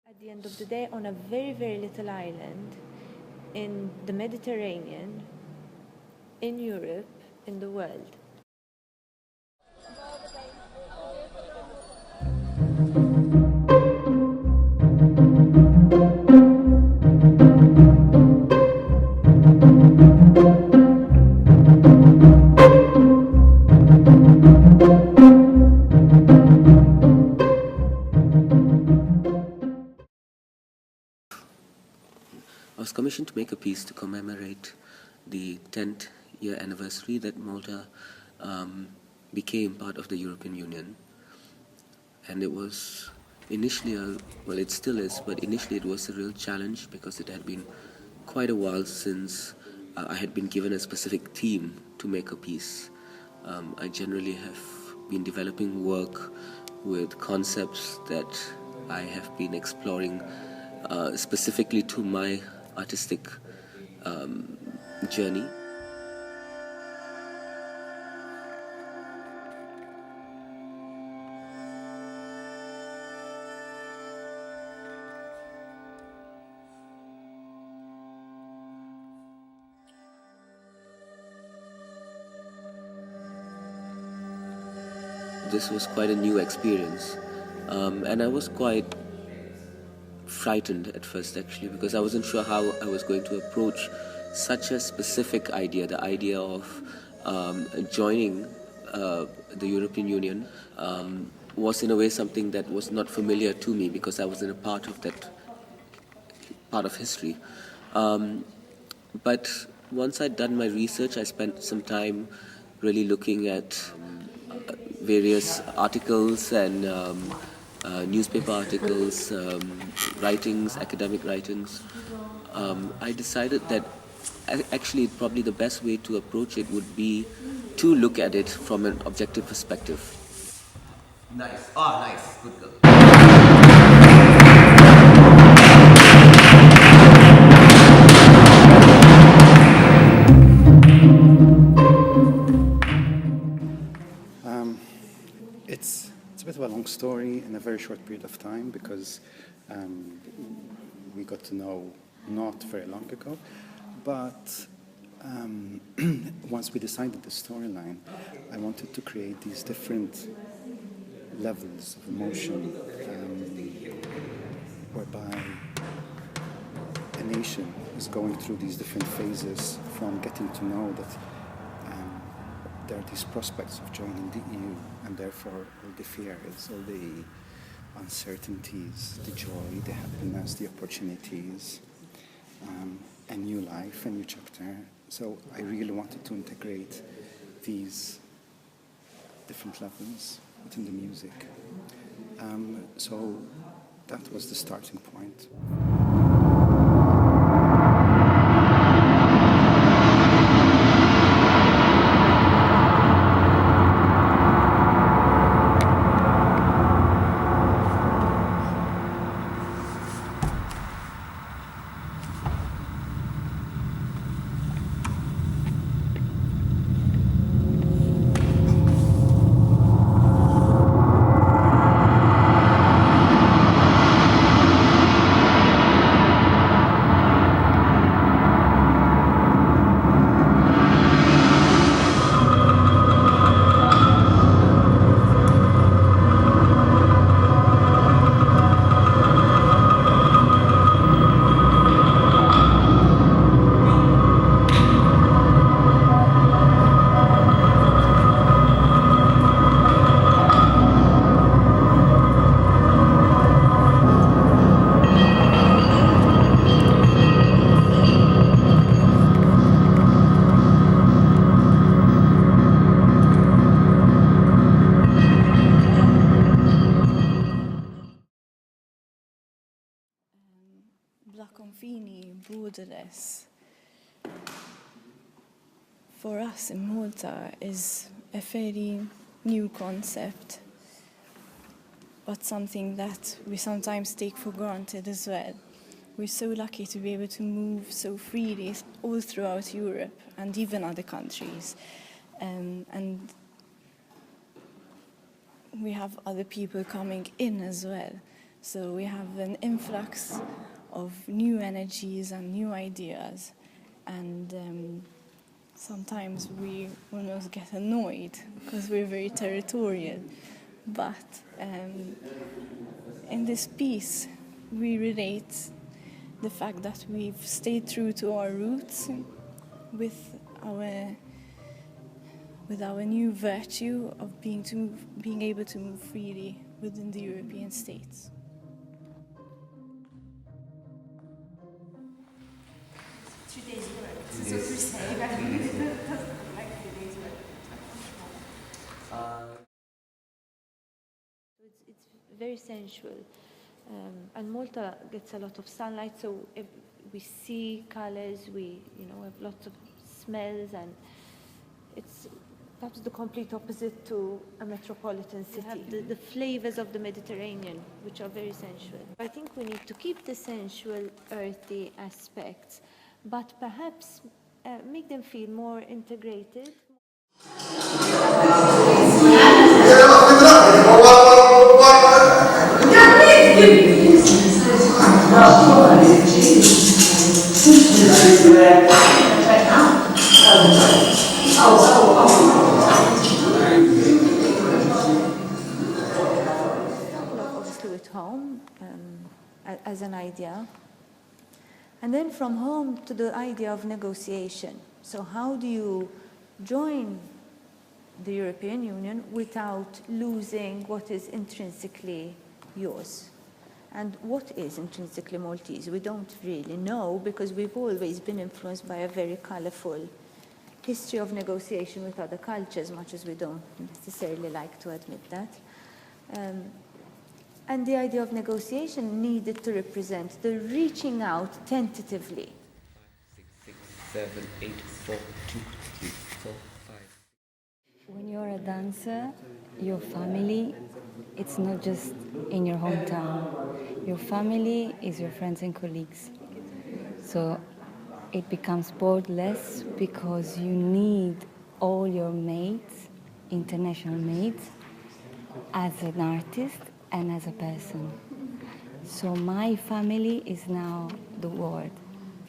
At the end of the day, on a very, very little island in the Mediterranean, in Europe, in the world. I was commissioned to make a piece to commemorate the 10th year anniversary that Malta became part of the European Union. And it was initially, well, it still is, but initially it was a real challenge because it had been quite a while since I had been given a specific theme to make a piece. I generally have been developing work with concepts that I have been exploring specifically to my artistic journey. This was quite a new experience, and I was quite frightened at first, actually, because I wasn't sure how I was going to approach such a specific idea. The idea of joining the European Union was in a way something that was not familiar to me because I wasn't a part of that part of history. But once I'd done my research, I spent some time really looking at various articles and newspaper articles, writings, academic writings. I decided that actually probably the best way to approach it would be to look at it from an objective perspective. Nice. Ah, nice. Good girl. It's a bit of a long story in a very short period of time because we got to know not very long ago. But once we decided the storyline, I wanted to create these different levels of emotion whereby a nation is going through these different phases from getting to know that there are these prospects of joining the EU, and therefore all the fears, all the uncertainties, the joy, the happiness, the opportunities, a new life, a new chapter. So I really wanted to integrate these different levels within the music. So that was the starting point. Bla Konfini, Borderless, for us in Malta is a fairly new concept, but something that we sometimes take for granted as well. We're so lucky to be able to move so freely all throughout Europe and even other countries. And we have other people coming in as well. So we have an influx of new energies and new ideas, and sometimes we almost get annoyed because we're very territorial. But in this piece, we relate the fact that we've stayed true to our roots with our new virtue of being able to move freely within the European states. It's very sensual. And Malta gets a lot of sunlight, so if we see colors, we have lots of smells, and it's perhaps the complete opposite to a metropolitan city. You have the flavors of the Mediterranean, which are very sensual. I think we need to keep the sensual, earthy aspects, but perhaps make them feel more integrated. Obviously at home as an idea, and then from home to the idea of negotiation. So how do you join the European Union without losing what is intrinsically yours? And what is intrinsically Maltese? We don't really know, because we've always been influenced by a very colorful history of negotiation with other cultures, much as we don't necessarily like to admit that. And the idea of negotiation needed to represent the reaching out tentatively. 5, 6, 7, 8, 4, 2, 3, 4, 5. When you're a dancer, your family, it's not just in your hometown. Your family is your friends and colleagues. So it becomes borderless because you need all your mates, international mates, as an artist and as a person. So my family is now the world,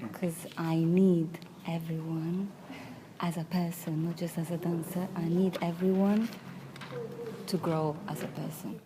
because I need everyone as a person, not just as a dancer. I need everyone to grow as a person.